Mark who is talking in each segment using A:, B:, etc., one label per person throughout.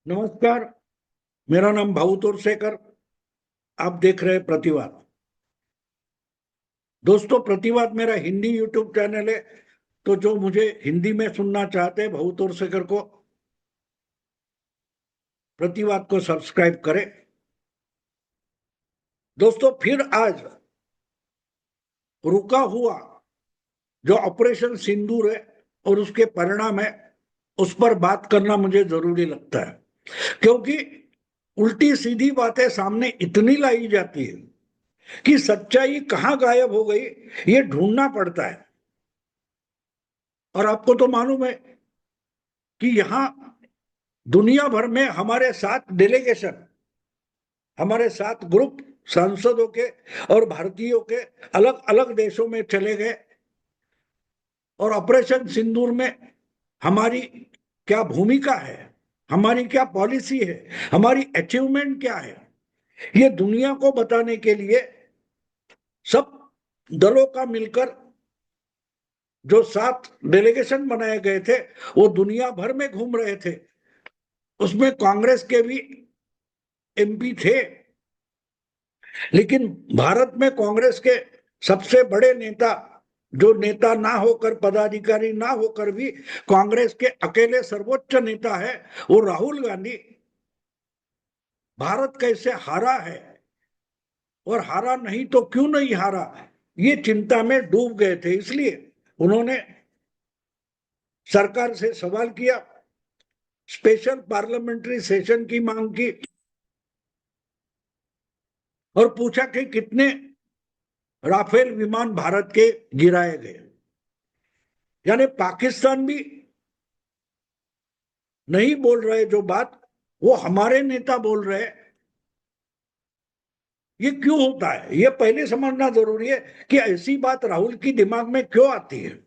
A: नमस्कार। मेरा नाम भाऊ तोरसेकर। आप देख रहे हैं प्रतिवाद। दोस्तों, प्रतिवाद मेरा हिंदी यूट्यूब चैनल है, तो जो मुझे हिंदी में सुनना चाहते हैं भाऊ तोरसेकर को प्रतिवाद को सब्सक्राइब करें। दोस्तों, फिर आज रुका हुआ जो ऑपरेशन सिंदूर है और उसके परिणाम है, उस पर बात करना मुझे जरूरी लगता है, क्योंकि उल्टी सीधी बातें सामने इतनी लाई जाती है कि सच्चाई कहां गायब हो गई ये ढूंढना पड़ता है। और आपको तो मालूम है कि यहां दुनिया भर में हमारे 7 डेलीगेशन, हमारे 7 ग्रुप सांसदों के और भारतीयों के अलग अलग देशों में चले गए, और ऑपरेशन सिंदूर में हमारी क्या भूमिका है, हमारी क्या पॉलिसी है, हमारी अचीवमेंट क्या है, ये दुनिया को बताने के लिए सब दलों का मिलकर जो 7 डेलीगेशन बनाए गए थे वो दुनिया भर में घूम रहे थे। उसमें कांग्रेस के भी एमपी थे, लेकिन भारत में कांग्रेस के सबसे बड़े नेता, जो नेता ना होकर, पदाधिकारी ना होकर भी कांग्रेस के अकेले सर्वोच्च नेता है, वो राहुल गांधी भारत कैसे हारा है और हारा नहीं तो क्यों नहीं हारा, ये चिंता में डूब गए थे। इसलिए उन्होंने सरकार से सवाल किया, स्पेशल पार्लियामेंट्री सेशन की मांग की और पूछा कि कितने राफेल विमान भारत के गिराए गए। यानी पाकिस्तान भी नहीं बोल रहे जो बात, वो हमारे नेता बोल रहे। ये क्यों होता है, ये पहले समझना जरूरी है कि ऐसी बात राहुल की दिमाग में क्यों आती है।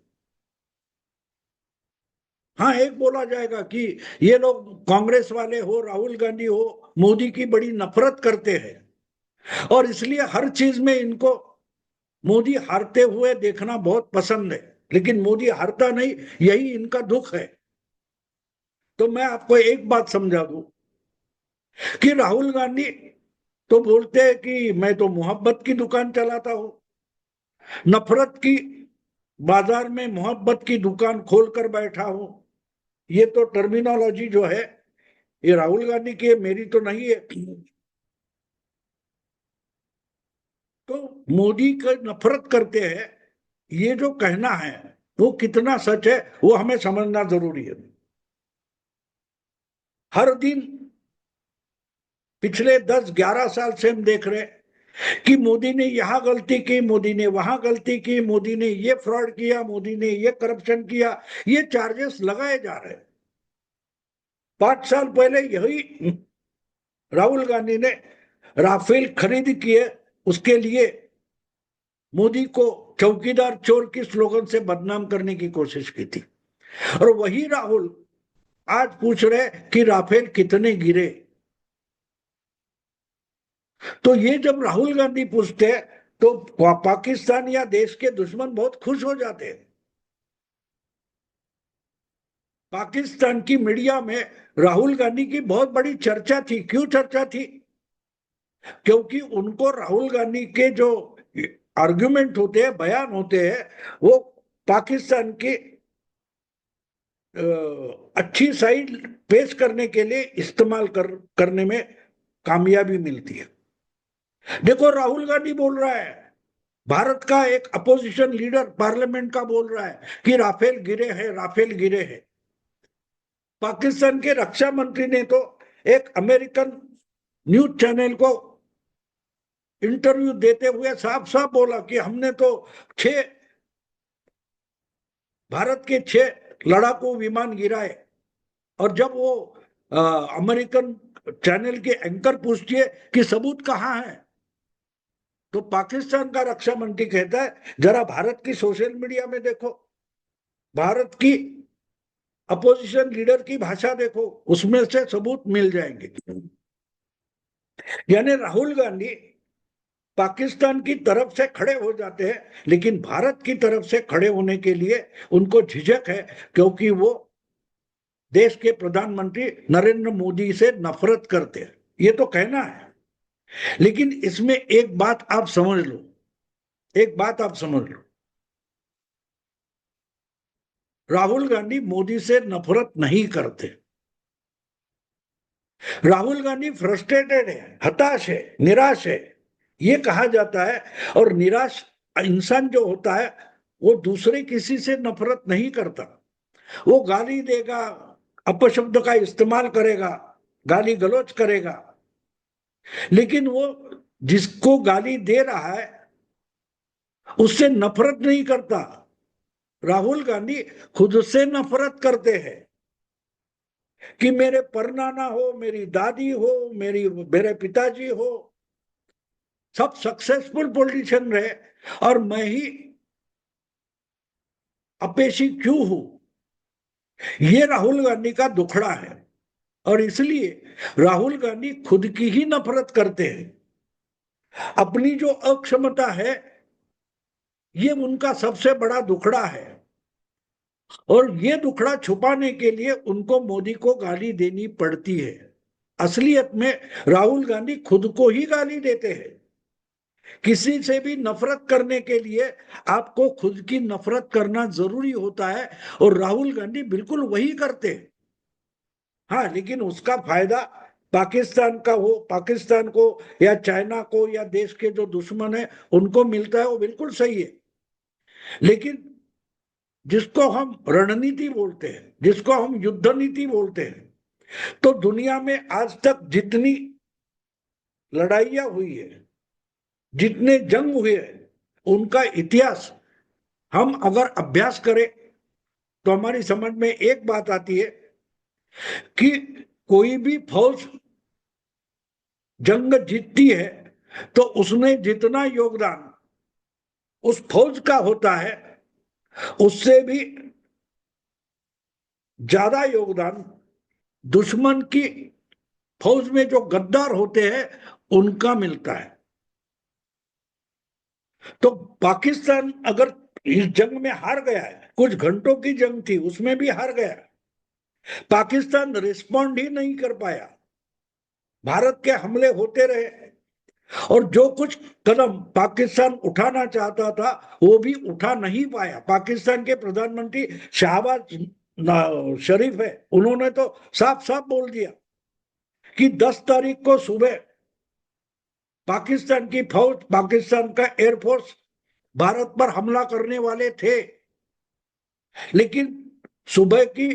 A: हाँ, एक बोला जाएगा कि ये लोग कांग्रेस वाले हो, राहुल गांधी हो, मोदी की बड़ी नफरत करते हैं और इसलिए हर चीज में इनको मोदी हारते हुए देखना बहुत पसंद है। लेकिन मोदी हारता नहीं, यही इनका दुख है। तो मैं आपको एक बात समझा दूं कि राहुल गांधी तो बोलते हैं कि मैं तो मोहब्बत की दुकान चलाता हूं, नफरत की बाजार में मोहब्बत की दुकान खोलकर बैठा हूं। ये तो टर्मिनोलॉजी जो है ये राहुल गांधी की है, मेरी तो नहीं है। तो मोदी का नफरत करते हैं, ये जो कहना है वो कितना सच है वो हमें समझना जरूरी है। हर दिन पिछले 10-11 साल से हम देख रहे हैं कि मोदी ने यहां गलती की, मोदी ने वहां गलती की, मोदी ने ये फ्रॉड किया, मोदी ने ये करप्शन किया, ये चार्जेस लगाए जा रहे हैं। 5 साल पहले यही राहुल गांधी ने राफेल खरीद किए, उसके लिए मोदी को चौकीदार चोर की स्लोगन से बदनाम करने की कोशिश की थी। और वही राहुल आज पूछ रहे कि राफेल कितने गिरे। तो ये जब राहुल गांधी पूछते हैं तो पाकिस्तान या देश के दुश्मन बहुत खुश हो जाते हैं। पाकिस्तान की मीडिया में राहुल गांधी की बहुत बड़ी चर्चा थी। क्यों चर्चा थी? क्योंकि उनको राहुल गांधी के जो आर्गुमेंट होते हैं, बयान होते हैं, वो पाकिस्तान की अच्छी साइड पेश करने के लिए इस्तेमाल करने में कामयाबी मिलती है। देखो, राहुल गांधी बोल रहा है, भारत का एक अपोजिशन लीडर पार्लियामेंट का बोल रहा है कि राफेल गिरे हैं, राफेल गिरे हैं। पाकिस्तान के रक्षा मंत्री ने तो एक अमेरिकन न्यूज चैनल को इंटरव्यू देते हुए साफ साफ बोला कि हमने तो 6 भारत के 6 लड़ाकू विमान गिराए। और जब वो अमेरिकन चैनल के एंकर पूछती है कि सबूत कहाँ है, तो पाकिस्तान का रक्षा मंत्री कहता है जरा भारत की सोशल मीडिया में देखो, भारत की अपोजिशन लीडर की भाषा देखो, उसमें से सबूत मिल जाएंगे। यानी राहुल गांधी पाकिस्तान की तरफ से खड़े हो जाते हैं, लेकिन भारत की तरफ से खड़े होने के लिए उनको झिझक है, क्योंकि वो देश के प्रधानमंत्री नरेंद्र मोदी से नफरत करते हैं, ये तो कहना है। लेकिन इसमें एक बात आप समझ लो, एक बात आप समझ लो, राहुल गांधी मोदी से नफरत नहीं करते। राहुल गांधी फ्रस्ट्रेटेड है, हताश है, निराश है, ये कहा जाता है। और निराश इंसान जो होता है वो दूसरे किसी से नफरत नहीं करता। वो गाली देगा, अपशब्द का इस्तेमाल करेगा, गाली गलौज करेगा, लेकिन वो जिसको गाली दे रहा है उससे नफरत नहीं करता। राहुल गांधी खुद से नफरत करते हैं कि मेरे परनाना हो, मेरी दादी हो, मेरे पिताजी हो, सब सक्सेसफुल पॉलिटिशियन रहे और मैं ही अपेशी क्यों हूं। ये राहुल गांधी का दुखड़ा है और इसलिए राहुल गांधी खुद की ही नफरत करते हैं। अपनी जो अक्षमता है ये उनका सबसे बड़ा दुखड़ा है और ये दुखड़ा छुपाने के लिए उनको मोदी को गाली देनी पड़ती है। असलियत में राहुल गांधी खुद को ही गाली देते हैं। किसी से भी नफरत करने के लिए आपको खुद की नफरत करना जरूरी होता है और राहुल गांधी बिल्कुल वही करते हैं। हाँ, लेकिन उसका फायदा पाकिस्तान का हो, पाकिस्तान को या चाइना को या देश के जो दुश्मन है उनको मिलता है, वो बिल्कुल सही है। लेकिन जिसको हम रणनीति बोलते हैं, जिसको हम युद्ध नीति बोलते हैं, तो दुनिया में आज तक जितनी लड़ाइयां हुई है, जितने जंग हुए हैं, उनका इतिहास हम अगर अभ्यास करें तो हमारी समझ में एक बात आती है कि कोई भी फौज जंग जीतती है तो उसमें जितना योगदान उस फौज का होता है उससे भी ज्यादा योगदान दुश्मन की फौज में जो गद्दार होते हैं उनका मिलता है। तो पाकिस्तान अगर इस जंग में हार गया है, कुछ घंटों की जंग थी उसमें भी हार गया, पाकिस्तान रिस्पॉन्ड ही नहीं कर पाया, भारत के हमले होते रहे और जो कुछ कदम पाकिस्तान उठाना चाहता था वो भी उठा नहीं पाया। पाकिस्तान के प्रधानमंत्री शहबाज शरीफ है, उन्होंने तो साफ साफ बोल दिया कि 10 तारीख को सुबह पाकिस्तान की फौज, पाकिस्तान का एयरफोर्स भारत पर हमला करने वाले थे, लेकिन सुबह की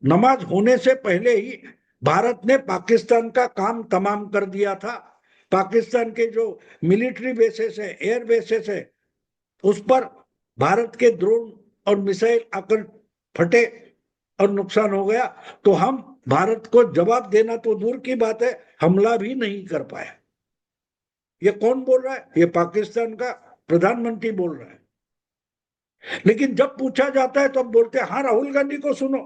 A: नमाज होने से पहले ही भारत ने पाकिस्तान का काम तमाम कर दिया था। पाकिस्तान के जो मिलिट्री बेसेस है, एयर बेसेस है, उस पर भारत के ड्रोन और मिसाइल आकर फटे और नुकसान हो गया। तो हम भारत को जवाब देना तो दूर की बात है, हमला भी नहीं कर पाए। ये कौन बोल रहा है? ये पाकिस्तान का प्रधानमंत्री बोल रहा है। लेकिन जब पूछा जाता है तो अब बोलते हैं हाँ राहुल गांधी को सुनो।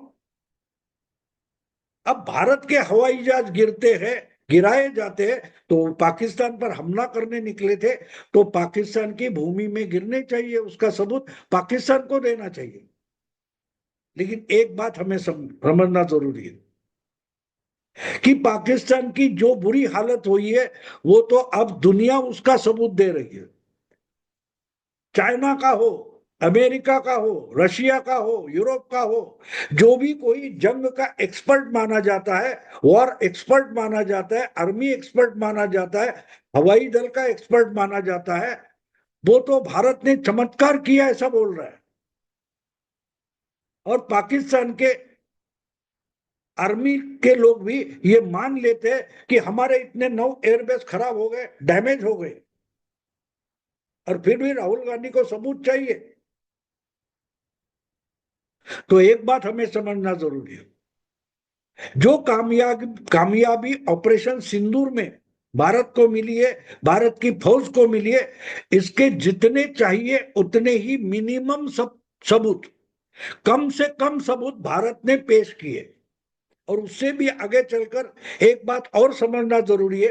A: अब भारत के हवाई जहाज गिरते हैं, गिराए जाते हैं, तो पाकिस्तान पर हमला करने निकले थे तो पाकिस्तान की भूमि में गिरने चाहिए, उसका सबूत पाकिस्तान को देना चाहिए। लेकिन एक बात हमें समझना जरूरी है कि पाकिस्तान की जो बुरी हालत हुई है वो तो अब दुनिया उसका सबूत दे रही है। चाइना का हो, अमेरिका का हो, रशिया का हो, यूरोप का हो, जो भी कोई जंग का एक्सपर्ट माना जाता है, वॉर एक्सपर्ट माना जाता है, आर्मी एक्सपर्ट माना जाता है, हवाई दल का एक्सपर्ट माना जाता है, वो तो भारत ने चमत्कार किया ऐसा बोल रहा है। और पाकिस्तान के आर्मी के लोग भी ये मान लेते हैं कि हमारे इतने 9 एयरबेस खराब हो गए, डैमेज हो गए, और फिर भी राहुल गांधी को सबूत चाहिए। तो एक बात हमें समझना जरूरी है, जो कामयाबी ऑपरेशन सिंदूर में भारत को मिली है, भारत की फौज को मिली है, इसके जितने चाहिए उतने ही मिनिमम सबूत, कम से कम सबूत भारत ने पेश किए। और उससे भी आगे चलकर एक बात और समझना जरूरी है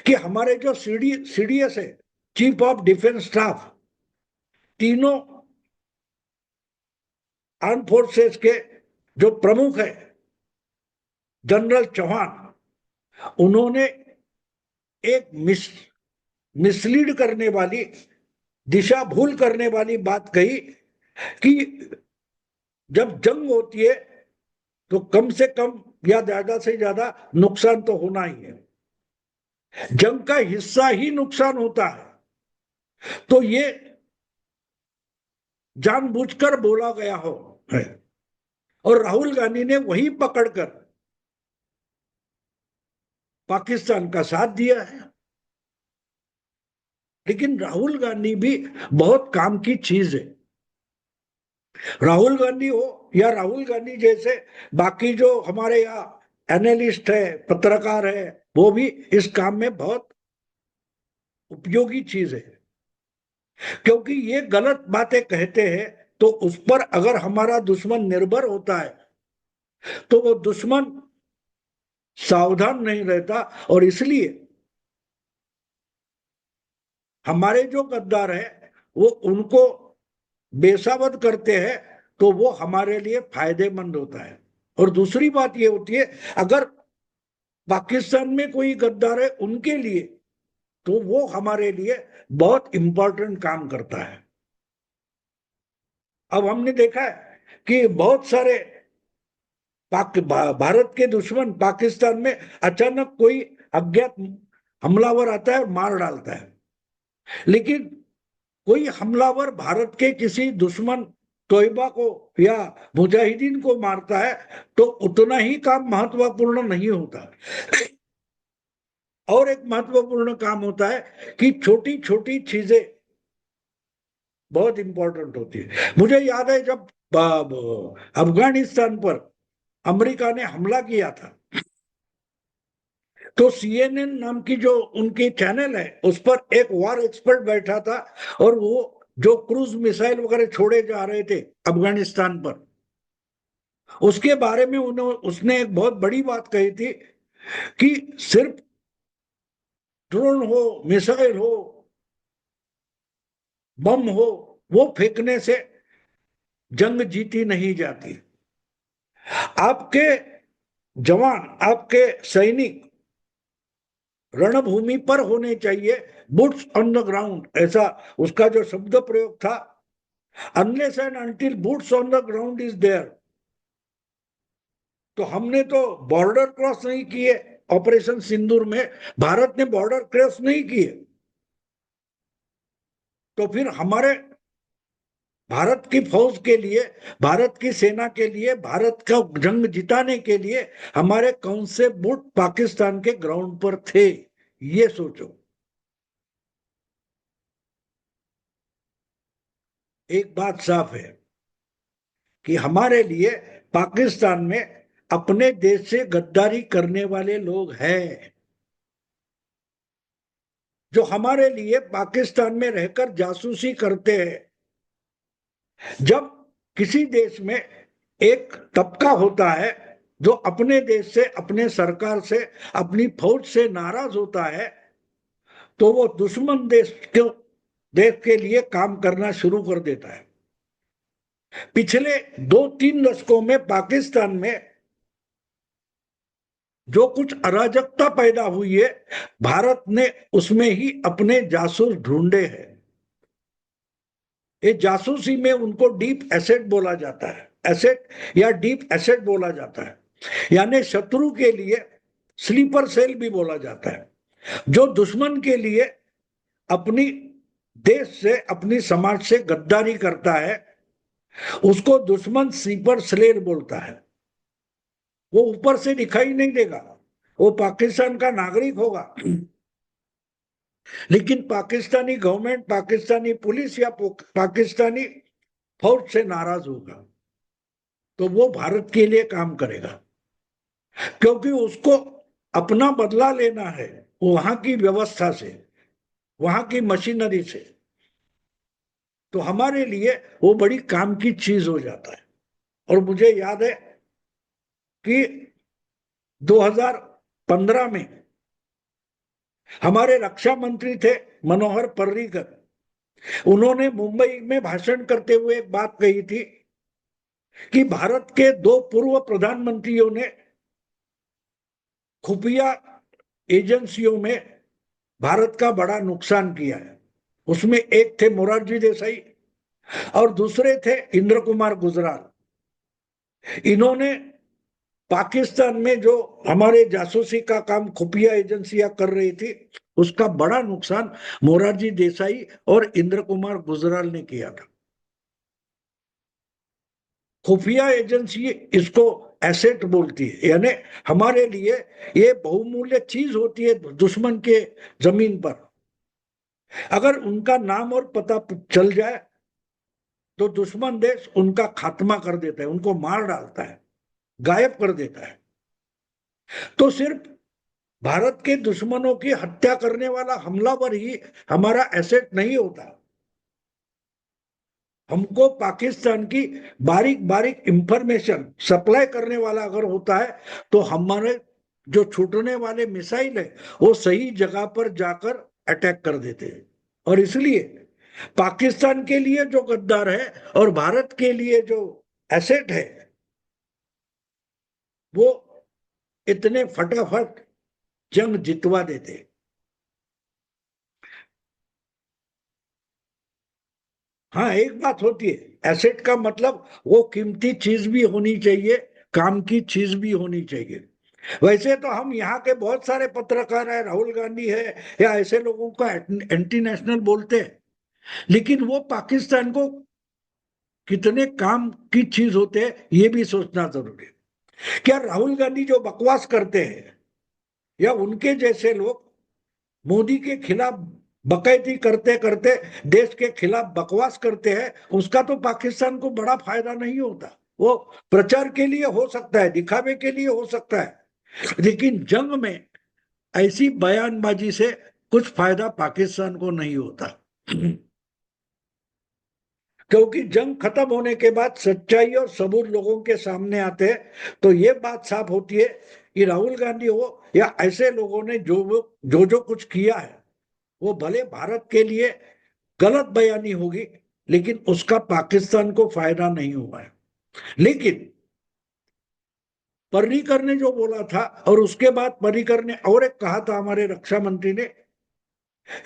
A: कि हमारे जो सीडीएस है, चीफ ऑफ डिफेंस स्टाफ, तीनों आर्म फोर्सेस के जो प्रमुख है जनरल चौहान, उन्होंने एक मिसलीड करने वाली, दिशा भूल करने वाली बात कही कि जब जंग होती है तो कम से कम या ज्यादा से ज्यादा नुकसान तो होना ही है, जंग का हिस्सा ही नुकसान होता है। तो ये जानबूझकर बोला गया हो है, और राहुल गांधी ने वही पकड़कर पाकिस्तान का साथ दिया है। लेकिन राहुल गांधी भी बहुत काम की चीज है। राहुल गांधी हो या राहुल गांधी जैसे बाकी जो हमारे यहाँ एनालिस्ट है, पत्रकार है, वो भी इस काम में बहुत उपयोगी चीज है। क्योंकि ये गलत बातें कहते हैं तो उस पर अगर हमारा दुश्मन निर्भर होता है तो वो दुश्मन सावधान नहीं रहता, और इसलिए हमारे जो गद्दार है वो उनको बेसावध करते हैं, तो वो हमारे लिए फायदेमंद होता है। और दूसरी बात ये होती है, अगर पाकिस्तान में कोई गद्दार है उनके लिए, तो वो हमारे लिए बहुत इंपॉर्टेंट काम करता है। अब हमने देखा है कि बहुत सारे भारत के दुश्मन पाकिस्तान में अचानक कोई अज्ञात हमलावर आता है और मार डालता है, लेकिन कोई हमलावर भारत के किसी दुश्मन तोयबा को या मुजाहिदीन को मारता है तो उतना ही काम महत्वपूर्ण नहीं होता। और एक महत्वपूर्ण काम होता है कि छोटी छोटी चीजें बहुत इंपॉर्टेंट होती है। मुझे याद है जब अफगानिस्तान पर अमेरिका ने हमला किया था, तो CNN नाम की जो उनकी चैनल है उस पर एक वॉर एक्सपर्ट बैठा था, और वो जो क्रूज मिसाइल वगैरह छोड़े जा रहे थे अफगानिस्तान पर, उसके बारे में उसने एक बहुत बड़ी बात कही थी कि सिर्फ ड्रोन हो, मिसाइल हो, बम हो, वो फेंकने से जंग जीती नहीं जाती। आपके जवान, आपके सैनिक रणभूमि पर होने चाहिए, बुट्स ऑन द ग्राउंड, ऐसा उसका जो शब्द प्रयोग था। Unless and until boots on the ground is there, तो हमने तो बॉर्डर क्रॉस नहीं किए। ऑपरेशन सिंदूर में भारत ने बॉर्डर क्रॉस नहीं किए, तो फिर हमारे भारत की फौज के लिए, भारत की सेना के लिए, भारत का जंग जिताने के लिए हमारे कौन से बुट पाकिस्तान के ग्राउंड पर थे, ये सोचो। एक बात साफ है कि हमारे लिए पाकिस्तान में अपने देश से गद्दारी करने वाले लोग हैं, जो हमारे लिए पाकिस्तान में रहकर जासूसी करते हैं। जब किसी देश में एक तबका होता है जो अपने देश से, अपने सरकार से, अपनी फौज से नाराज होता है, तो वो दुश्मन देश के लिए काम करना शुरू कर देता है। पिछले 2-3 दशकों में पाकिस्तान में जो कुछ अराजकता पैदा हुई है, भारत ने उसमें ही अपने जासूस ढूंढे हैं। ये जासूसी में उनको डीप एसेट बोला जाता है, एसेट या डीप एसेट बोला जाता है, यानी शत्रु के लिए स्लीपर सेल भी बोला जाता है। जो दुश्मन के लिए अपनी देश से, अपनी समाज से गद्दारी करता है, उसको दुश्मन स्लीपर सेल बोलता है। वो ऊपर से दिखाई नहीं देगा, वो पाकिस्तान का नागरिक होगा, लेकिन पाकिस्तानी गवर्नमेंट, पाकिस्तानी पुलिस या पाकिस्तानी फौज से नाराज होगा, तो वो भारत के लिए काम करेगा, क्योंकि उसको अपना बदला लेना है वहां की व्यवस्था से, वहां की मशीनरी से। तो हमारे लिए वो बड़ी काम की चीज हो जाता है। और मुझे याद है कि 2015 में हमारे रक्षा मंत्री थे मनोहर पर्रिकर, उन्होंने मुंबई में भाषण करते हुए एक बात कही थी कि भारत के 2 पूर्व प्रधानमंत्रियों ने खुफिया एजेंसियों में भारत का बड़ा नुकसान किया है। उसमें एक थे मोरारजी देसाई और दूसरे थे इंद्र कुमार गुजराल। इन्होंने पाकिस्तान में जो हमारे जासूसी का काम खुफिया एजेंसियां कर रही थी, उसका बड़ा नुकसान मोरारजी देसाई और इंद्र कुमार गुजराल ने किया था। खुफिया एजेंसी इसको एसेट बोलती है, यानी हमारे लिए ये बहुमूल्य चीज होती है दुश्मन के जमीन पर। अगर उनका नाम और पता चल जाए तो दुश्मन देश उनका खात्मा कर देता है, उनको मार डालता है, गायब कर देता है। तो सिर्फ भारत के दुश्मनों की हत्या करने वाला हमलावर ही हमारा एसेट नहीं होता। हमको पाकिस्तान की बारीक बारीक इंफॉर्मेशन सप्लाई करने वाला अगर होता है तो हमारे जो छूटने वाले मिसाइल है वो सही जगह पर जाकर अटैक कर देते हैं। और इसलिए पाकिस्तान के लिए जो गद्दार है और भारत के लिए जो एसेट है, वो इतने फटाफट जंग जितवा देते। हाँ, एक बात होती है, एसेट का मतलब वो कीमती चीज भी होनी चाहिए, काम की चीज भी होनी चाहिए। वैसे तो हम यहाँ के बहुत सारे पत्रकार है, राहुल गांधी है या ऐसे लोगों को एंटी नेशनल बोलते हैं, लेकिन वो पाकिस्तान को कितने काम की चीज होते हैं ये भी सोचना जरूरी है। क्या राहुल गांधी जो बकवास करते हैं या उनके जैसे लोग मोदी के खिलाफ बकैती करते करते देश के खिलाफ बकवास करते हैं, उसका तो पाकिस्तान को बड़ा फायदा नहीं होता। वो प्रचार के लिए हो सकता है, दिखावे के लिए हो सकता है, लेकिन जंग में ऐसी बयानबाजी से कुछ फायदा पाकिस्तान को नहीं होता। क्योंकि जंग खत्म होने के बाद सच्चाई और सबूत लोगों के सामने आते हैं, तो ये बात साफ होती है कि राहुल गांधी हो या ऐसे लोगों ने जो कुछ किया है वो भले भारत के लिए गलत बयानी होगी, लेकिन उसका पाकिस्तान को फायदा नहीं हुआ है। लेकिन पर्रिकर ने जो बोला था और उसके बाद पर्रिकर ने और एक कहा था हमारे रक्षा मंत्री ने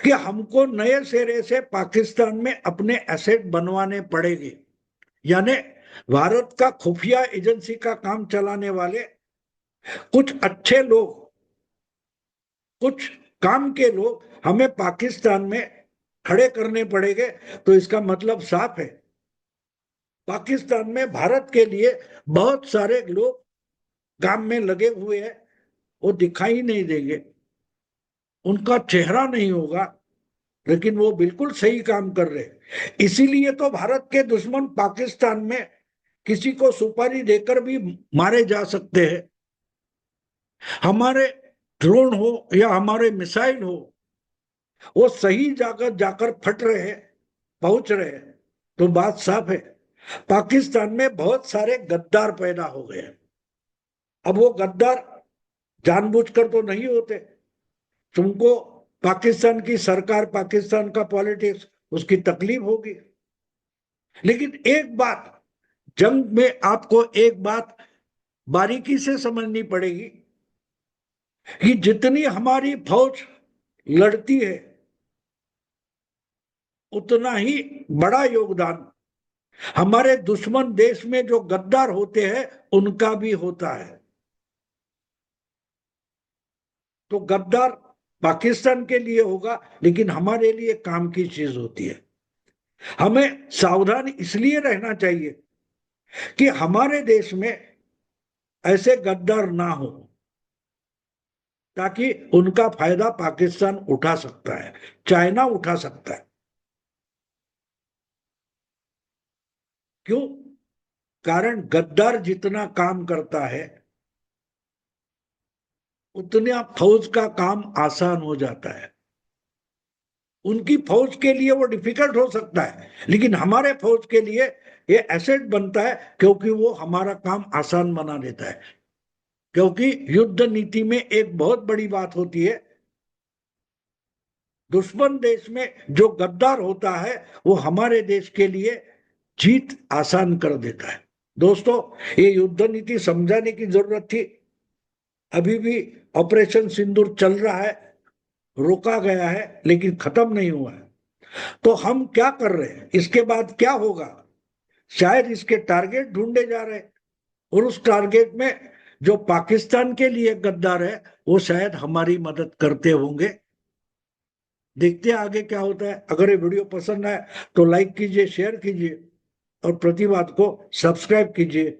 A: कि हमको नए सिरे से पाकिस्तान में अपने एसेट बनवाने पड़ेंगे। यानी भारत का खुफिया एजेंसी का काम चलाने वाले कुछ अच्छे लोग, कुछ काम के लोग हमें पाकिस्तान में खड़े करने पड़ेंगे। तो इसका मतलब साफ है, पाकिस्तान में भारत के लिए बहुत सारे लोग काम में लगे हुए हैं, वो दिखाई नहीं देंगे, उनका चेहरा नहीं होगा, लेकिन वो बिल्कुल सही काम कर रहे हैं। इसीलिए तो भारत के दुश्मन पाकिस्तान में किसी को सुपारी देकर भी मारे जा सकते हैं। हमारे ड्रोन हो या हमारे मिसाइल हो, वो सही जाकर जाकर फट रहे हैं, पहुंच रहे हैं। तो बात साफ है, पाकिस्तान में बहुत सारे गद्दार पैदा हो गए। अब वो गद्दार जानबूझकर तो नहीं होते, तुमको पाकिस्तान की सरकार, पाकिस्तान का पॉलिटिक्स, उसकी तकलीफ होगी। लेकिन एक बात, जंग में आपको एक बात बारीकी से समझनी पड़ेगी कि जितनी हमारी फौज लड़ती है उतना ही बड़ा योगदान हमारे दुश्मन देश में जो गद्दार होते हैं उनका भी होता है। तो गद्दार पाकिस्तान के लिए होगा, लेकिन हमारे लिए काम की चीज होती है। हमें सावधान इसलिए रहना चाहिए कि हमारे देश में ऐसे गद्दार ना हो, ताकि उनका फायदा पाकिस्तान उठा सकता है, चाइना उठा सकता है। क्यों? कारण गद्दार जितना काम करता है उतना फौज का काम आसान हो जाता है। उनकी फौज के लिए वो डिफिकल्ट हो सकता है, लेकिन हमारे फौज के लिए ये एसेट बनता है, क्योंकि वो हमारा काम आसान बना देता है। क्योंकि युद्ध नीति में एक बहुत बड़ी बात होती है, दुश्मन देश में जो गद्दार होता है वो हमारे देश के लिए जीत आसान कर देता है। दोस्तों, ये युद्ध नीति समझाने की जरूरत थी। अभी भी ऑपरेशन सिंदूर चल रहा है, रोका गया है लेकिन खत्म नहीं हुआ है। तो हम क्या कर रहे हैं, इसके बाद क्या होगा, शायद इसके टारगेट ढूंढे जा रहे हैं, और उस टारगेट में जो पाकिस्तान के लिए गद्दार है वो शायद हमारी मदद करते होंगे। देखते हैं आगे क्या होता है। अगर ये वीडियो पसंद आए तो लाइक कीजिए, शेयर कीजिए और प्रतिवाद को सब्सक्राइब कीजिए।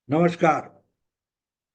A: नमस्कार।